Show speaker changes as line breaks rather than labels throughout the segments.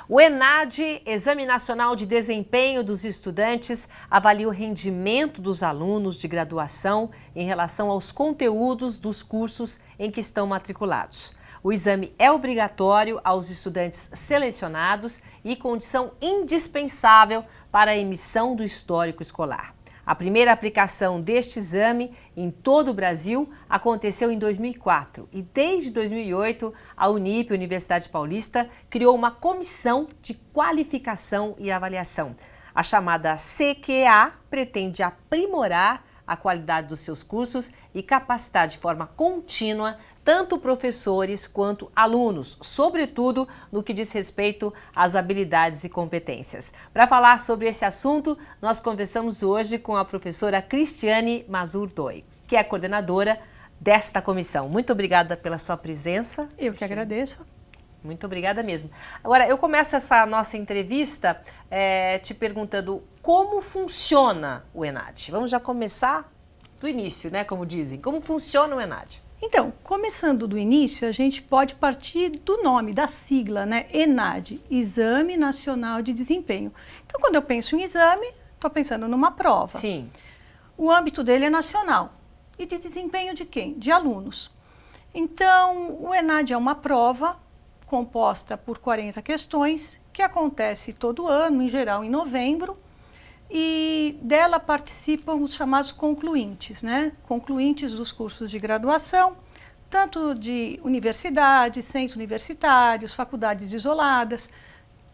O ENAD, Exame Nacional de Desempenho dos Estudantes, avalia o rendimento dos alunos de graduação em relação aos conteúdos dos cursos em que estão matriculados. O exame é obrigatório aos estudantes selecionados e condição indispensável para a emissão do histórico escolar. A primeira aplicação deste exame em todo o Brasil aconteceu em 2004 e desde 2008 a Unip, Universidade Paulista, criou uma comissão de qualificação e avaliação. A chamada CQA pretende aprimorar a qualidade dos seus cursos e capacitar de forma contínua tanto professores quanto alunos, sobretudo no que diz respeito às habilidades e competências. Para falar sobre esse assunto, nós conversamos hoje com a professora Cristiane Mazur Doi, que é a coordenadora desta comissão. Muito obrigada pela sua presença.
Eu que agradeço.
Muito obrigada mesmo. Agora, eu começo essa nossa entrevista te perguntando como funciona o ENAD. Vamos já começar do início, né, como dizem. Como funciona o ENAD?
Então, começando do início, a gente pode partir do nome, da sigla, né? ENAD, Exame Nacional de Desempenho. Então, quando eu penso em exame, estou pensando numa prova.
Sim.
O âmbito dele é nacional. E de desempenho de quem? De alunos. Então, o ENAD é uma prova composta por 40 questões, que acontece todo ano, em geral em novembro, e dela participam os chamados concluintes, né? Concluintes dos cursos de graduação, tanto de universidades, centros universitários, faculdades isoladas,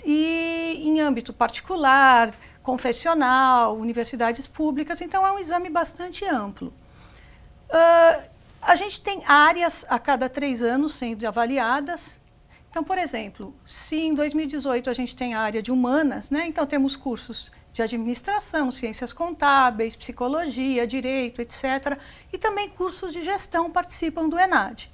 e em âmbito particular, confessional, universidades públicas, então é um exame bastante amplo. A gente tem áreas a cada 3 anos sendo avaliadas. Então, por exemplo, se em 2018 a gente tem a área de humanas, né? Então temos cursos de administração, ciências contábeis, psicologia, direito, etc. E também cursos de gestão participam do ENAD.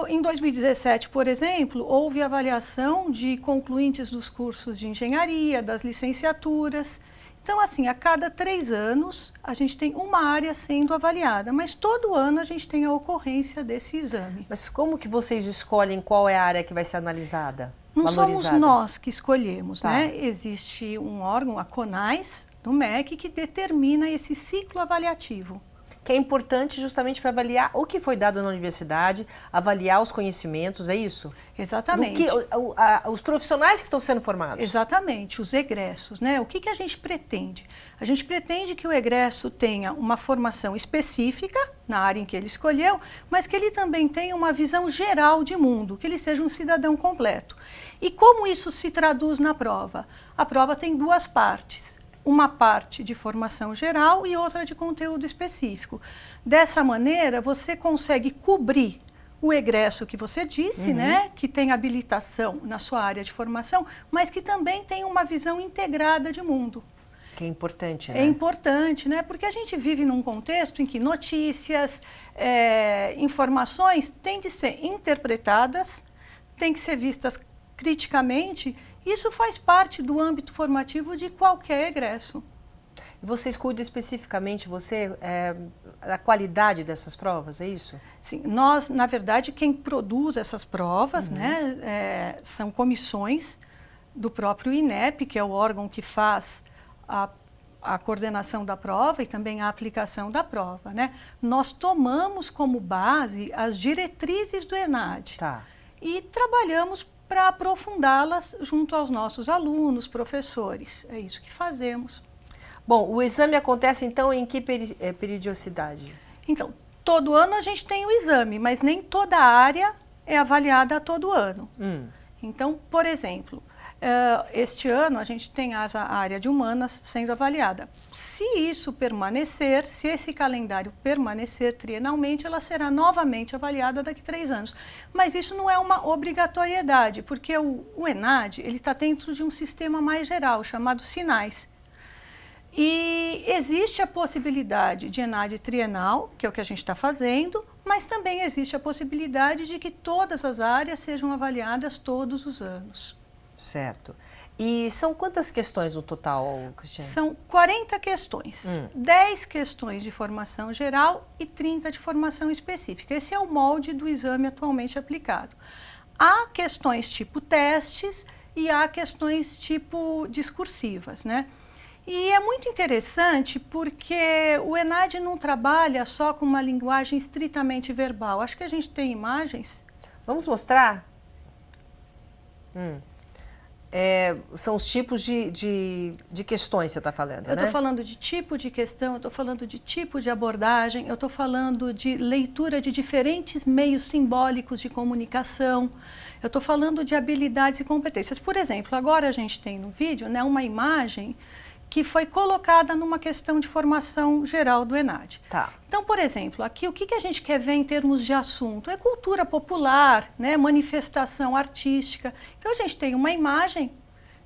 Em 2017, por exemplo, houve avaliação de concluintes dos cursos de engenharia, das licenciaturas. Então, assim, a cada 3 anos a gente tem uma área sendo avaliada, mas todo ano a gente tem a ocorrência desse exame.
Mas como que vocês escolhem qual é a área que vai ser analisada?
Não somos nós que escolhemos,
tá,
né? Existe um órgão, a CONAS, do MEC, que determina esse ciclo avaliativo.
Que é importante justamente para avaliar o que foi dado na universidade, avaliar os conhecimentos, é isso?
Exatamente.
Os profissionais que estão sendo formados.
Exatamente, os egressos, né? O que a gente pretende? A gente pretende que o egresso tenha uma formação específica na área em que ele escolheu, mas que ele também tenha uma visão geral de mundo, que ele seja um cidadão completo. E como isso se traduz na prova? A prova tem 2 partes. Uma parte de formação geral e outra de conteúdo específico. Dessa maneira, você consegue cobrir o egresso que você disse, né, que tem habilitação na sua área de formação, mas que também tem uma visão integrada de mundo.
Que é importante, né?
É importante, né? Porque a gente vive num contexto em que notícias, informações têm de ser interpretadas, têm que ser vistas criticamente. Isso faz parte do âmbito formativo de qualquer egresso.
E vocês cuidam especificamente, da qualidade dessas provas, é isso?
Sim, nós, na verdade, quem produz essas provas, né, são comissões do próprio INEP, que é o órgão que faz a coordenação da prova e também a aplicação da prova, né? Nós tomamos como base as diretrizes do ENAD.
Tá.
E trabalhamos para aprofundá-las junto aos nossos alunos, professores. É isso que fazemos.
Bom, o exame acontece então em que periodicidade?
Então, todo ano a gente tem o exame, mas nem toda área é avaliada todo ano. Então, por exemplo, este ano a gente tem a área de humanas sendo avaliada. Se isso permanecer, se esse calendário permanecer trienalmente, ela será novamente avaliada daqui a 3 anos. Mas isso não é uma obrigatoriedade, porque o ENAD está dentro de um sistema mais geral, chamado Sinais. E existe a possibilidade de ENAD trienal, que é o que a gente está fazendo, mas também existe a possibilidade de que todas as áreas sejam avaliadas todos os anos.
Certo. E são quantas questões no total, Cristiane?
São 40 questões, 10 questões de formação geral e 30 de formação específica. Esse é o molde do exame atualmente aplicado. Há questões tipo testes e há questões tipo discursivas, né? E é muito interessante porque o ENAD não trabalha só com uma linguagem estritamente verbal. Acho que a gente tem imagens.
Vamos mostrar? São os tipos de questões que você está falando,
Eu estou falando de tipo de questão, eu estou falando de tipo de abordagem, eu estou falando de leitura de diferentes meios simbólicos de comunicação, eu estou falando de habilidades e competências. Por exemplo, agora a gente tem no vídeo, né, uma imagem que foi colocada numa questão de formação geral do ENAD.
Tá.
Então, por exemplo, aqui o que a gente quer ver em termos de assunto? É cultura popular, né, manifestação artística. Então, a gente tem uma imagem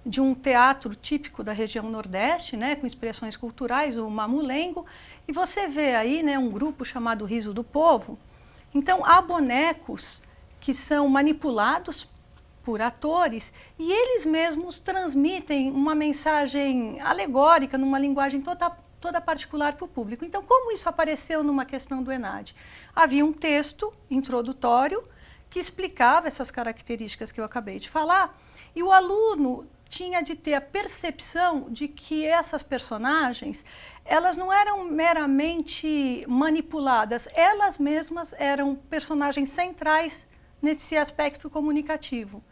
de um teatro típico da região Nordeste, né, com expressões culturais, o Mamulengo, e você vê aí, né, um grupo chamado Riso do Povo. Então, há bonecos que são manipulados por atores e eles mesmos transmitem uma mensagem alegórica numa linguagem toda particular para o público. Então, como isso apareceu numa questão do ENAD? Havia um texto introdutório que explicava essas características que eu acabei de falar e o aluno tinha de ter a percepção de que essas personagens, elas não eram meramente manipuladas, elas mesmas eram personagens centrais nesse aspecto comunicativo.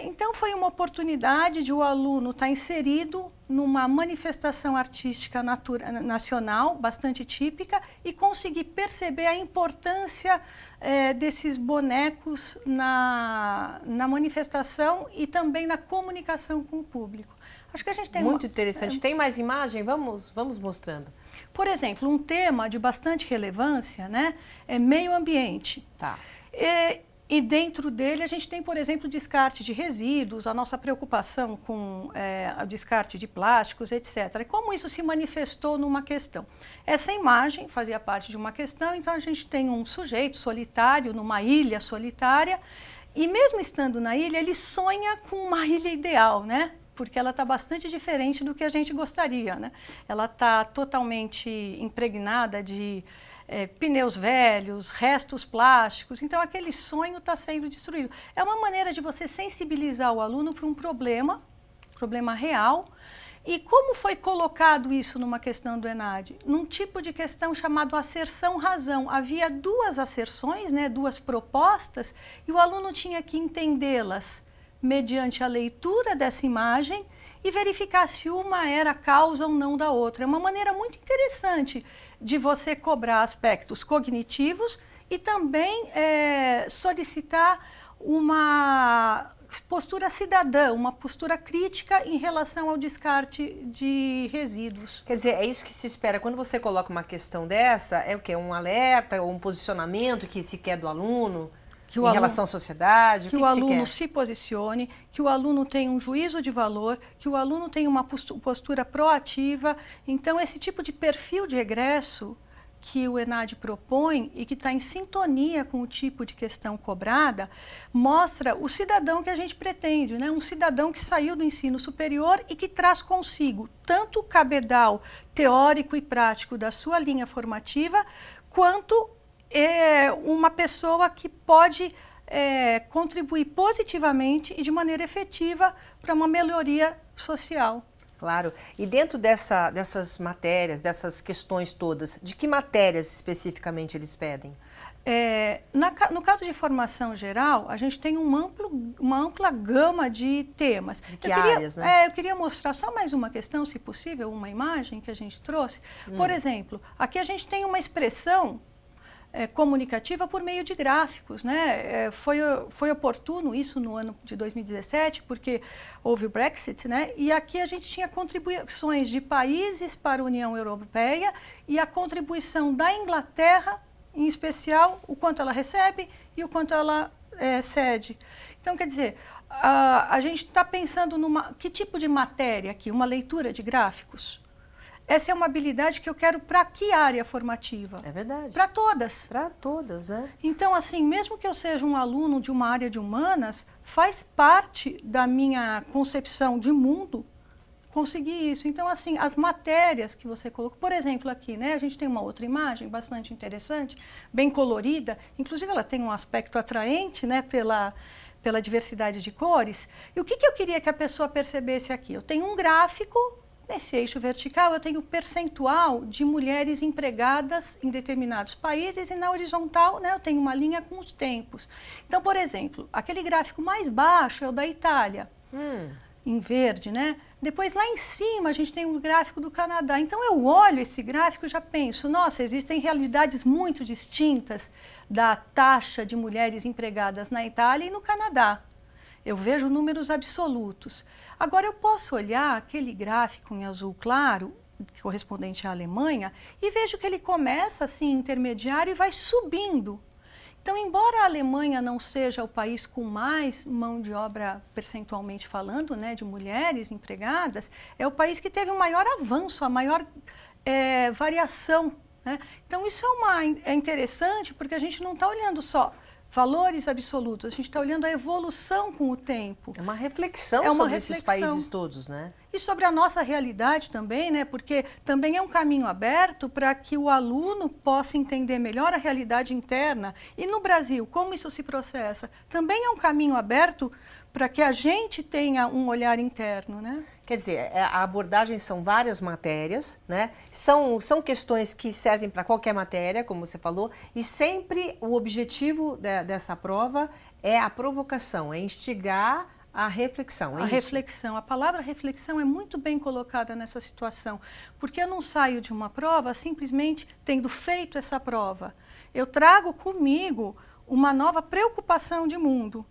Então, foi uma oportunidade de o aluno estar inserido numa manifestação artística nacional, bastante típica, e conseguir perceber a importância desses bonecos na manifestação e também na comunicação com o público. Acho que a gente tem
muito interessante. Tem mais imagem? Vamos mostrando.
Por exemplo, um tema de bastante relevância, né, é meio ambiente.
Tá.
E dentro dele a gente tem, por exemplo, o descarte de resíduos, a nossa preocupação com o descarte de plásticos, etc. E como isso se manifestou numa questão? Essa imagem fazia parte de uma questão, então a gente tem um sujeito solitário numa ilha solitária e mesmo estando na ilha, ele sonha com uma ilha ideal, né? Porque ela está bastante diferente do que a gente gostaria, né? Ela está totalmente impregnada de pneus velhos, restos plásticos, então aquele sonho está sendo destruído. É uma maneira de você sensibilizar o aluno para um problema real. E como foi colocado isso numa questão do ENAD? Num tipo de questão chamado asserção-razão. Havia duas asserções, né, duas propostas, e o aluno tinha que entendê-las mediante a leitura dessa imagem e verificar se uma era causa ou não da outra. É uma maneira muito interessante de você cobrar aspectos cognitivos e também solicitar uma postura cidadã, uma postura crítica em relação ao descarte de resíduos.
Quer dizer, é isso que se espera. Quando você coloca uma questão dessa, é o quê? Um alerta ou um posicionamento que se quer do aluno? Em relação à sociedade?
Que o aluno se posicione, que o aluno tenha um juízo de valor, que o aluno tenha uma postura proativa. Então, esse tipo de perfil de egresso que o ENAD propõe e que está em sintonia com o tipo de questão cobrada, mostra o cidadão que a gente pretende, né? Um cidadão que saiu do ensino superior e que traz consigo tanto o cabedal teórico e prático da sua linha formativa, quanto uma pessoa que pode contribuir positivamente e de maneira efetiva para uma melhoria social.
Claro. E dentro dessas matérias, dessas questões todas, de que matérias especificamente eles pedem?
No caso de formação geral, a gente tem uma ampla gama de temas.
De que áreas, né?
Eu queria mostrar só mais uma questão, se possível, uma imagem que a gente trouxe. Por exemplo, aqui a gente tem uma expressão comunicativa por meio de gráficos, né? Foi oportuno isso no ano de 2017, porque houve o Brexit, né? E aqui a gente tinha contribuições de países para a União Europeia e a contribuição da Inglaterra, em especial, o quanto ela recebe e o quanto ela cede. Então, quer dizer, a gente está pensando que tipo de matéria aqui? Uma leitura de gráficos? essa é uma habilidade que eu quero para que área formativa?
É verdade.
Para todas.
Para todas, né?
Então, assim, mesmo que eu seja um aluno de uma área de humanas, faz parte da minha concepção de mundo conseguir isso. Então, assim, as matérias que você colocou, por exemplo, aqui, né, a gente tem uma outra imagem bastante interessante, bem colorida, inclusive ela tem um aspecto atraente, né, pela diversidade de cores. E o que eu queria que a pessoa percebesse aqui? Eu tenho um gráfico, nesse eixo vertical eu tenho o percentual de mulheres empregadas em determinados países e na horizontal, né, eu tenho uma linha com os tempos. Então, por exemplo, aquele gráfico mais baixo é o da Itália, em verde, né? Depois lá em cima a gente tem um gráfico do Canadá. Então eu olho esse gráfico e já penso, nossa, existem realidades muito distintas da taxa de mulheres empregadas na Itália e no Canadá. Eu vejo números absolutos. Agora eu posso olhar aquele gráfico em azul claro, correspondente à Alemanha, e vejo que ele começa assim intermediário e vai subindo. Então, embora a Alemanha não seja o país com mais mão de obra, percentualmente falando, né, de mulheres empregadas, é o país que teve o maior avanço, a maior variação, né? Então, isso é interessante porque a gente não está olhando só valores absolutos, a gente está olhando a evolução com o tempo.
É uma reflexão sobre esses países todos, né?
E sobre a nossa realidade também, né? Porque também é um caminho aberto para que o aluno possa entender melhor a realidade interna. E no Brasil, como isso se processa? Também é um caminho aberto para que a gente tenha um olhar interno, né?
Quer dizer, a abordagem são várias matérias, né? São questões que servem para qualquer matéria, como você falou, e sempre o objetivo dessa prova é a provocação, é instigar a reflexão.
A reflexão. A palavra reflexão é muito bem colocada nessa situação, porque eu não saio de uma prova simplesmente tendo feito essa prova. Eu trago comigo uma nova preocupação de mundo.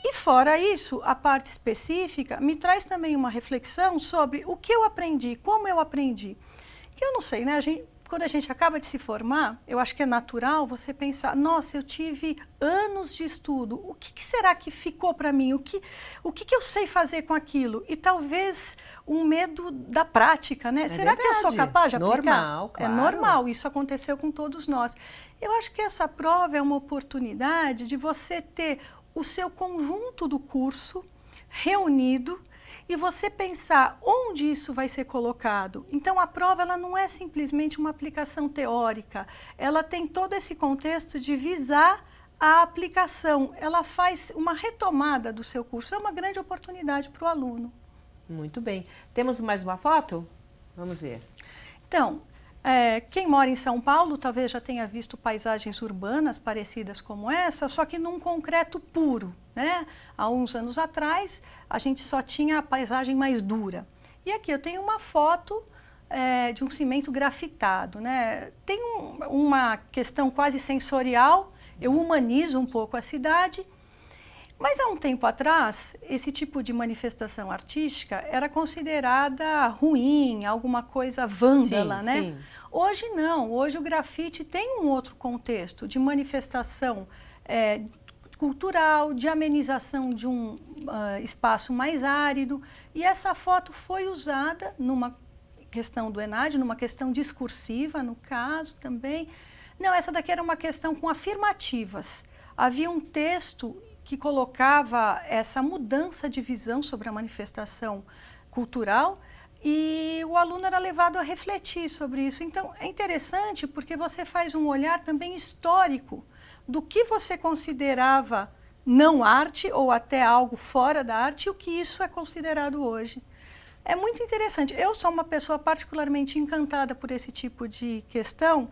E fora isso, a parte específica me traz também uma reflexão sobre o que eu aprendi, como eu aprendi. Que eu não sei, né? Quando a gente acaba de se formar, eu acho que é natural você pensar, nossa, eu tive anos de estudo, o que será que ficou para mim? O que eu sei fazer com aquilo? E talvez um medo da prática, né? Será que eu sou capaz de aplicar?
Normal, claro.
É normal, isso aconteceu com todos nós. Eu acho que essa prova é uma oportunidade de você ter o seu conjunto do curso reunido e você pensar onde isso vai ser colocado. Então, a prova ela não é simplesmente uma aplicação teórica, ela tem todo esse contexto de visar a aplicação, ela faz uma retomada do seu curso, é uma grande oportunidade para o aluno.
Muito bem. Temos mais uma foto? Vamos ver.
Então, quem mora em São Paulo talvez já tenha visto paisagens urbanas parecidas como essa, só que num concreto puro, né? Há uns anos atrás, a gente só tinha a paisagem mais dura. E aqui eu tenho uma foto de um cimento grafitado, né? Tem uma questão quase sensorial, eu humanizo um pouco a cidade, mas há um tempo atrás, esse tipo de manifestação artística era considerada ruim, alguma coisa vândala, né?
Sim.
Hoje não, hoje o grafite tem um outro contexto de manifestação cultural, de amenização de um espaço mais árido. E essa foto foi usada numa questão do ENAD, numa questão discursiva, no caso também. Não, essa daqui era uma questão com afirmativas. Havia um texto que colocava essa mudança de visão sobre a manifestação cultural e o aluno era levado a refletir sobre isso. Então, é interessante porque você faz um olhar também histórico do que você considerava não arte ou até algo fora da arte e o que isso é considerado hoje. É muito interessante. Eu sou uma pessoa particularmente encantada por esse tipo de questão,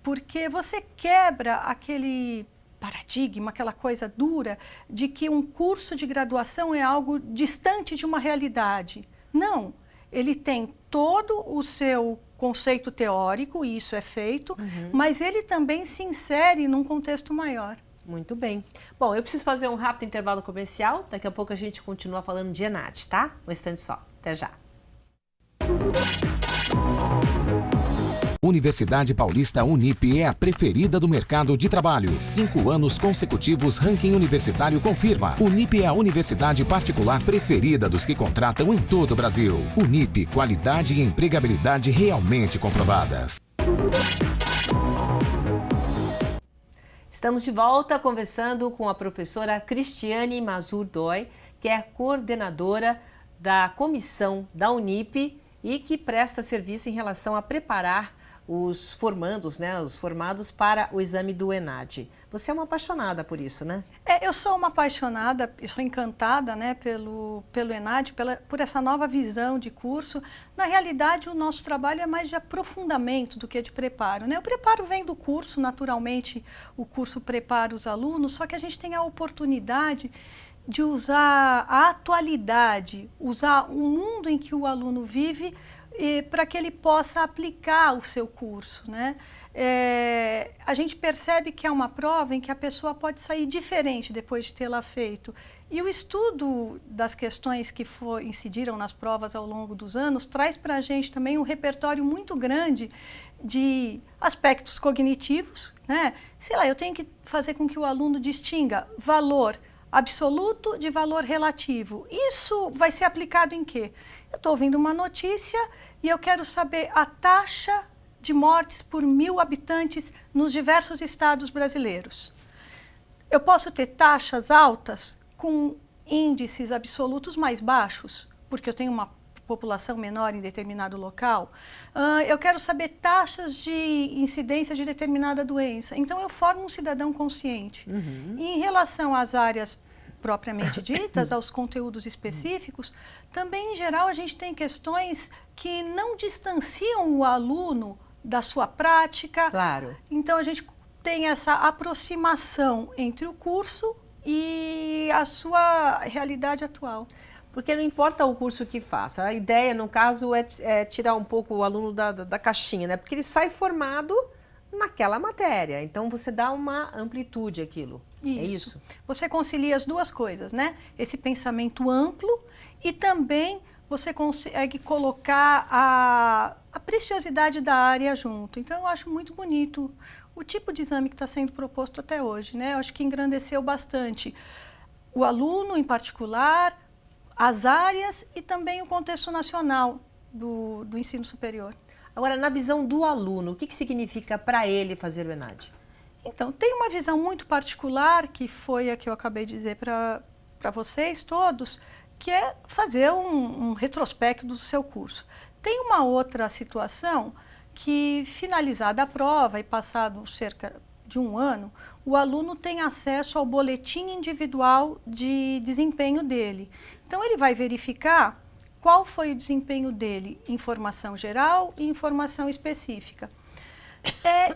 porque você quebra aquele paradigma, aquela coisa dura de que um curso de graduação é algo distante de uma realidade. Não, ele tem todo o seu conceito teórico, e isso é feito, mas ele também se insere num contexto maior.
Muito bem. Bom, eu preciso fazer um rápido intervalo comercial, daqui a pouco a gente continua falando de ENAD, tá? Um instante só. Até já.
Universidade Paulista Unip é a preferida do mercado de trabalho. 5 anos consecutivos, ranking universitário confirma. Unip é a universidade particular preferida dos que contratam em todo o Brasil. Unip, qualidade e empregabilidade realmente comprovadas.
Estamos de volta conversando com a professora Cristiane Mazur Doi, que é coordenadora da comissão da Unip e que presta serviço em relação a preparar os formandos, né, os formados para o exame do ENAD. Você é uma apaixonada por isso, né?
Eu sou uma apaixonada, eu sou encantada, né, pelo ENAD, por essa nova visão de curso. Na realidade, o nosso trabalho é mais de aprofundamento do que de preparo, né? O preparo vem do curso, naturalmente o curso prepara os alunos, só que a gente tem a oportunidade de usar a atualidade, usar o mundo em que o aluno vive para que ele possa aplicar o seu curso, né? A gente percebe que é uma prova em que a pessoa pode sair diferente depois de tê-la feito. E o estudo das questões que incidiram nas provas ao longo dos anos traz para a gente também um repertório muito grande de aspectos cognitivos, né? Sei lá, eu tenho que fazer com que o aluno distinga valor absoluto de valor relativo. Isso vai ser aplicado em quê? Eu estou ouvindo uma notícia e eu quero saber a taxa de mortes por 1000 habitantes nos diversos estados brasileiros. Eu posso ter taxas altas com índices absolutos mais baixos, porque eu tenho uma população menor em determinado local. Eu quero saber taxas de incidência de determinada doença. Então, eu formo um cidadão consciente. E em relação às áreas propriamente ditas, aos conteúdos específicos, também, em geral, a gente tem questões que não distanciam o aluno da sua prática.
Claro.
Então, a gente tem essa aproximação entre o curso e a sua realidade atual.
Porque não importa o curso que faça, a ideia, no caso, é tirar um pouco o aluno da caixinha, né? Porque ele sai formado naquela matéria, então você dá uma amplitude àquilo.
Isso.
É isso?
Você concilia as duas coisas, né? Esse pensamento amplo e também você consegue colocar a preciosidade da área junto. Então, eu acho muito bonito o tipo de exame que está sendo proposto até hoje, né? Eu acho que engrandeceu bastante o aluno em particular, as áreas e também o contexto nacional do ensino superior.
Agora, na visão do aluno, o que significa para ele fazer o ENAD?
Então, tem uma visão muito particular, que foi a que eu acabei de dizer para vocês todos, que é fazer um retrospecto do seu curso. Tem uma outra situação que, finalizada a prova e passado cerca de 1 ano, o aluno tem acesso ao boletim individual de desempenho dele. Então, ele vai verificar qual foi o desempenho dele em formação geral e em formação específica.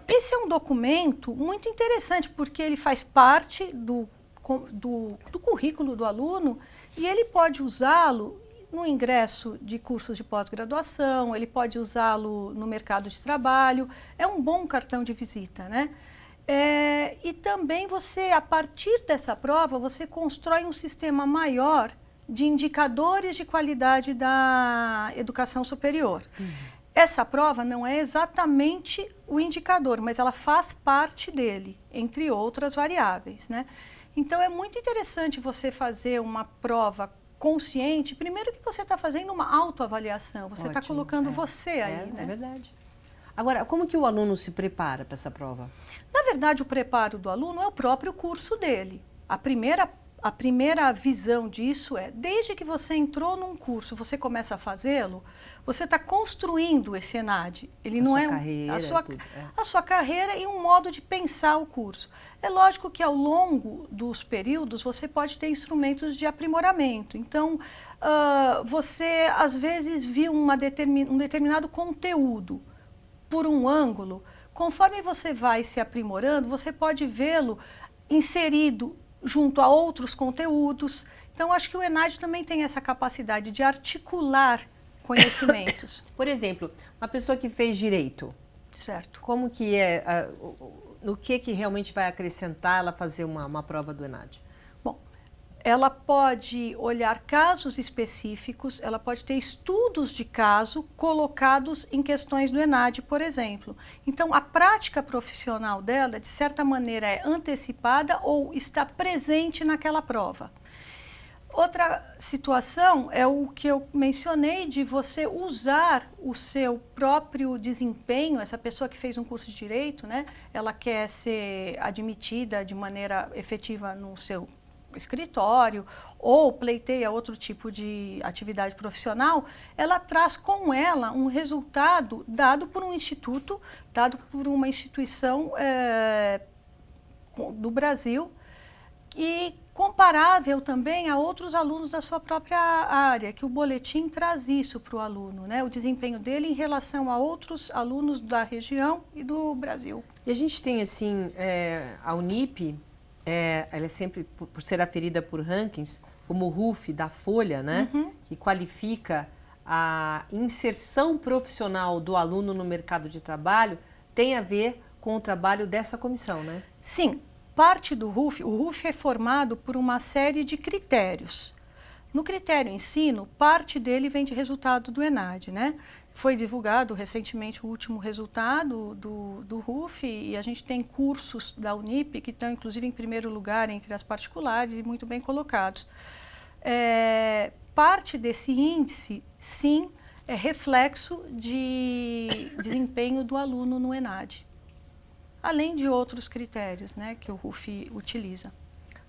Esse é um documento muito interessante, porque ele faz parte do currículo do aluno e ele pode usá-lo no ingresso de cursos de pós-graduação, ele pode usá-lo no mercado de trabalho. É um bom cartão de visita, né? E também você, a partir dessa prova, você constrói um sistema maior de indicadores de qualidade da educação superior. Essa prova não é exatamente o indicador, mas ela faz parte dele, entre outras variáveis, né? Então, é muito interessante você fazer uma prova consciente. Primeiro que você está fazendo uma autoavaliação, você está colocando você aí, né?
É verdade. Agora, como que o aluno se prepara para essa prova?
Na verdade, o preparo do aluno é o próprio curso dele. A primeira visão disso é, desde que você entrou num curso, você começa a fazê-lo, você está construindo esse ENAD. Ele não é a sua carreira e um modo de pensar o curso. É lógico que ao longo dos períodos você pode ter instrumentos de aprimoramento. Então, você às vezes viu um determinado conteúdo por um ângulo. Conforme você vai se aprimorando, você pode vê-lo inserido junto a outros conteúdos. Então, acho que o ENAD também tem essa capacidade de articular conhecimentos.
Por exemplo, uma pessoa que fez direito.
Certo.
Como que no que realmente vai acrescentar ela fazer uma prova do ENAD?
Bom, ela pode olhar casos específicos, ela pode ter estudos de caso colocados em questões do ENAD, por exemplo. Então, a prática profissional dela, de certa maneira, é antecipada ou está presente naquela prova. Outra situação é o que eu mencionei de você usar o seu próprio desempenho, essa pessoa que fez um curso de direito, né, ela quer ser admitida de maneira efetiva no seu escritório ou pleiteia outro tipo de atividade profissional, ela traz com ela um resultado dado por um instituto, dado por uma instituição do Brasil e comparável também a outros alunos da sua própria área, que o boletim traz isso para o aluno, né? O desempenho dele em relação a outros alunos da região e do Brasil.
E a gente tem, assim, a Unip, ela é sempre, por ser aferida por rankings, como o RUF da Folha, né? Que qualifica a inserção profissional do aluno no mercado de trabalho, tem a ver com o trabalho dessa comissão, né?
Sim. Parte do RUF, o RUF é formado por uma série de critérios. No critério ensino, parte dele vem de resultado do ENAD, né? Foi divulgado recentemente o último resultado do RUF e a gente tem cursos da Unip que estão inclusive em primeiro lugar entre as particulares e muito bem colocados. Parte desse índice, sim, é reflexo de desempenho do aluno no ENAD. Além de outros critérios, né, que o RUF utiliza.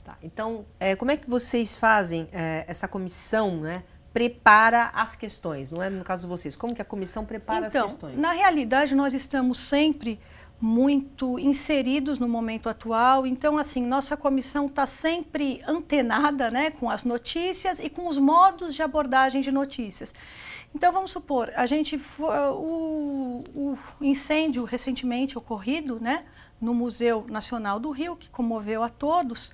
Tá, então, como é que vocês fazem essa comissão, né, prepara as questões, não é no caso de vocês? Como que a comissão prepara as questões?
Na realidade, nós estamos sempre muito inseridos no momento atual, então, assim, nossa comissão está sempre antenada, né, com as notícias e com os modos de abordagem de notícias. Então, vamos supor, o incêndio recentemente ocorrido, né, no Museu Nacional do Rio, que comoveu a todos,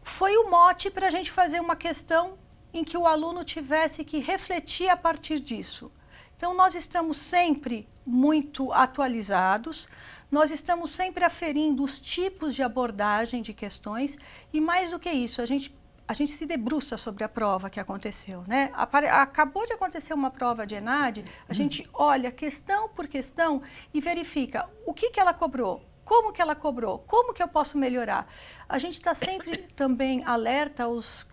foi o mote para a gente fazer uma questão em que o aluno tivesse que refletir a partir disso. Então, nós estamos sempre muito atualizados, nós estamos sempre aferindo os tipos de abordagem de questões e, mais do que isso, a gente se debruça sobre a prova que aconteceu, né? Acabou de acontecer uma prova de ENAD, a gente olha questão por questão e verifica o que ela cobrou, como que ela cobrou, como que eu posso melhorar. A gente está sempre também alerta aos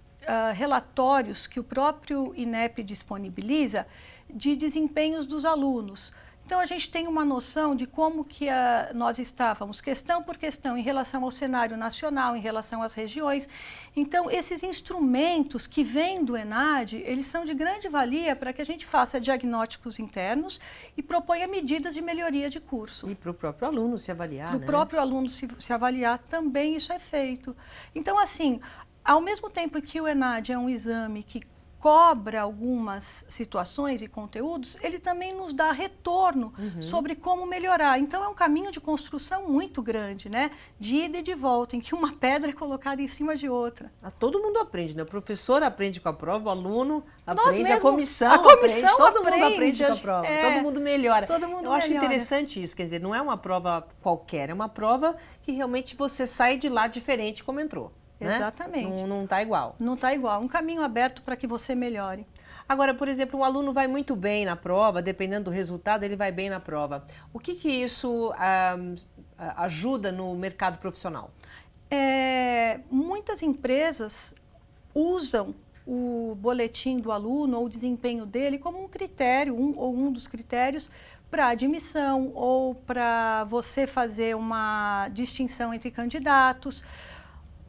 relatórios que o próprio INEP disponibiliza de desempenhos dos alunos. Então, a gente tem uma noção de como que nós estávamos, questão por questão, em relação ao cenário nacional, em relação às regiões. Então, esses instrumentos que vêm do ENAD, eles são de grande valia para que a gente faça diagnósticos internos e proponha medidas de melhoria de curso.
E para o próprio aluno se avaliar,
Para o próprio aluno se avaliar, também isso é feito. Então, assim, ao mesmo tempo que o ENAD é um exame que cobra algumas situações e conteúdos, ele também nos dá retorno sobre como melhorar. Então, é um caminho de construção muito grande, né? De ida e de volta, em que uma pedra é colocada em cima de outra.
Todo mundo aprende, né? O professor aprende com a prova, o aluno aprende,
mesmos,
a comissão
aprende,
todo mundo aprende com a prova, todo mundo melhora.
Todo mundo
Eu acho
melhora.
interessante isso, quer dizer, não é uma prova qualquer, é uma prova que realmente você sai de lá diferente como entrou. Né?
Exatamente.
Não está igual.
Não está igual. Um caminho aberto para que você melhore.
Agora, por exemplo, um aluno vai muito bem na prova, dependendo do resultado, ele vai bem na prova. O que isso ajuda no mercado profissional?
Muitas empresas usam o boletim do aluno ou o desempenho dele como um critério, um dos critérios para admissão ou para você fazer uma distinção entre candidatos.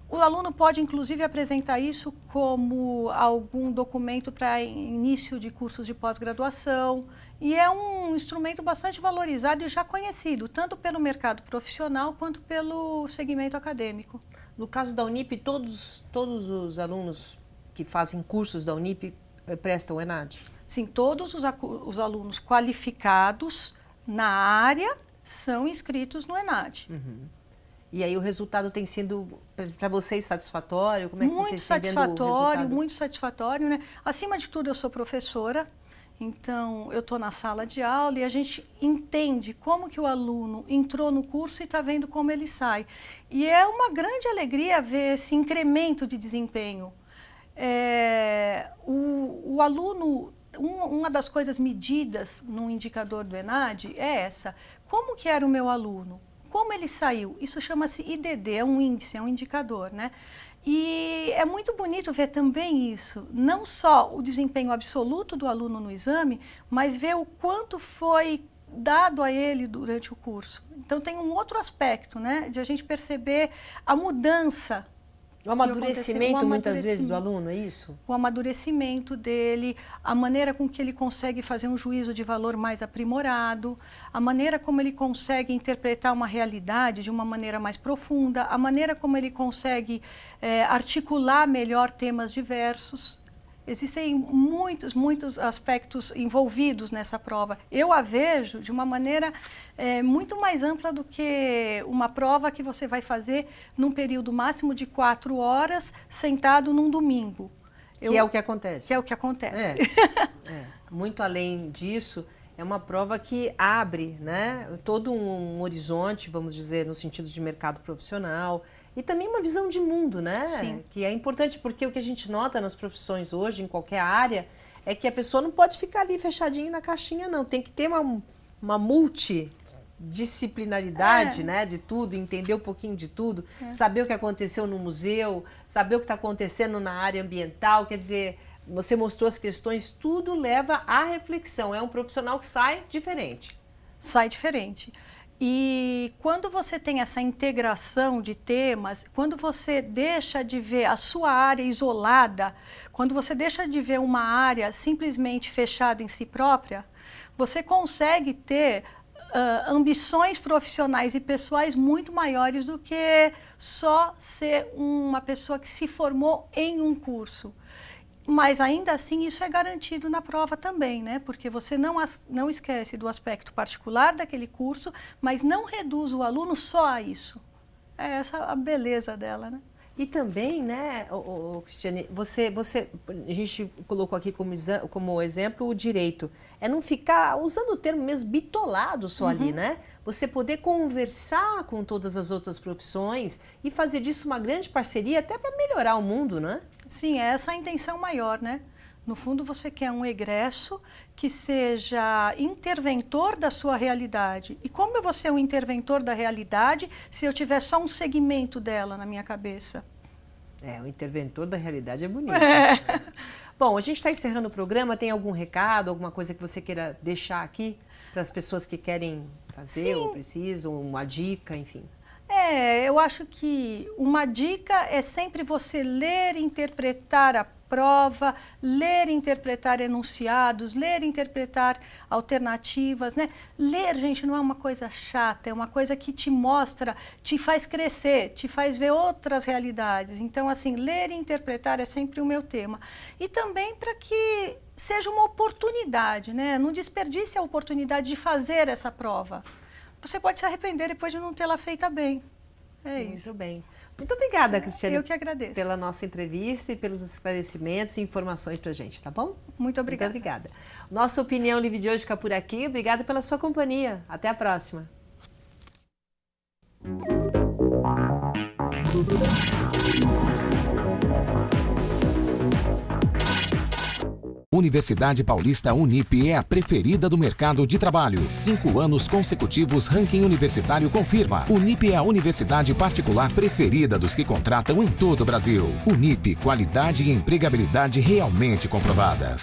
O aluno pode, inclusive, apresentar isso como algum documento para início de cursos de pós-graduação. E é um instrumento bastante valorizado e já conhecido, tanto pelo mercado profissional quanto pelo segmento acadêmico.
No caso da Unip, todos os alunos que fazem cursos da Unip prestam o ENAD?
Sim, todos os alunos qualificados na área são inscritos no ENAD.
E aí o resultado tem sido, para vocês, satisfatório? Como é que vocês estão vendo o resultado?
Muito satisfatório, né? Acima de tudo, eu sou professora, então eu estou na sala de aula e a gente entende como que o aluno entrou no curso e está vendo como ele sai. E é uma grande alegria ver esse incremento de desempenho. O aluno, uma das coisas medidas no indicador do ENAD é essa. Como que era o meu aluno? Como ele saiu? Isso chama-se IDD, é um índice, é um indicador, né? E é muito bonito ver também isso, não só o desempenho absoluto do aluno no exame, mas ver o quanto foi dado a ele durante o curso. Então tem um outro aspecto, né, de a gente perceber a mudança.
O amadurecimento, muitas vezes, do aluno, é isso?
O amadurecimento dele, a maneira com que ele consegue fazer um juízo de valor mais aprimorado, a maneira como ele consegue interpretar uma realidade de uma maneira mais profunda, a maneira como ele consegue articular melhor temas diversos. Existem muitos aspectos envolvidos nessa prova. Eu a vejo de uma maneira muito mais ampla do que uma prova que você vai fazer num período máximo de 4 horas, sentado num domingo.
Que é o que acontece.
Que é o que acontece.
Muito além disso, é uma prova que abre, né, todo um horizonte, vamos dizer, no sentido de mercado profissional. E também uma visão de mundo, né?
Sim.
Que é importante, porque o que a gente nota nas profissões hoje, em qualquer área, é que a pessoa não pode ficar ali fechadinha na caixinha, não. Tem que ter uma multidisciplinaridade, né? De tudo, entender um pouquinho de tudo, saber o que aconteceu no museu, saber o que está acontecendo na área ambiental, quer dizer, você mostrou as questões, tudo leva à reflexão. É um profissional que sai diferente.
Sai diferente. E quando você tem essa integração de temas, quando você deixa de ver a sua área isolada, quando você deixa de ver uma área simplesmente fechada em si própria, você consegue ter ambições profissionais e pessoais muito maiores do que só ser uma pessoa que se formou em um curso. Mas ainda assim isso é garantido na prova também, né? Porque você não esquece do aspecto particular daquele curso, mas não reduz o aluno só a isso. É essa a beleza dela, né?
E também, né, Cristiane, a gente colocou aqui como exemplo o direito. É não ficar usando o termo mesmo bitolado só ali, né? Você poder conversar com todas as outras profissões e fazer disso uma grande parceria até para melhorar o mundo, né?
Sim, é essa a intenção maior, né? No fundo, você quer um egresso que seja interventor da sua realidade. E como eu vou ser um interventor da realidade se eu tiver só um segmento dela na minha cabeça?
O interventor da realidade é bonito. Bom, a gente está encerrando o programa. Tem algum recado, alguma coisa que você queira deixar aqui para as pessoas que querem fazer ou precisam, uma dica, enfim?
Eu acho que uma dica é sempre você ler e interpretar a prova, ler e interpretar enunciados, ler e interpretar alternativas, né? Ler, gente, não é uma coisa chata, é uma coisa que te mostra, te faz crescer, te faz ver outras realidades. Então, assim, ler e interpretar é sempre o meu tema. E também para que seja uma oportunidade, né? Não desperdice a oportunidade de fazer essa prova. Você pode se arrepender depois de não tê-la feita bem. Isso.
Muito bem. Muito obrigada, Cristiane.
Eu que agradeço.
Pela nossa entrevista e pelos esclarecimentos e informações para a gente, tá bom?
Muito obrigada.
Muito obrigada. Nossa Opinião Livre de hoje fica por aqui. Obrigada pela sua companhia. Até a próxima.
Universidade Paulista Unip é a preferida do mercado de trabalho. 5 anos consecutivos, ranking universitário confirma. Unip é a universidade particular preferida dos que contratam em todo o Brasil. Unip, qualidade e empregabilidade realmente comprovadas.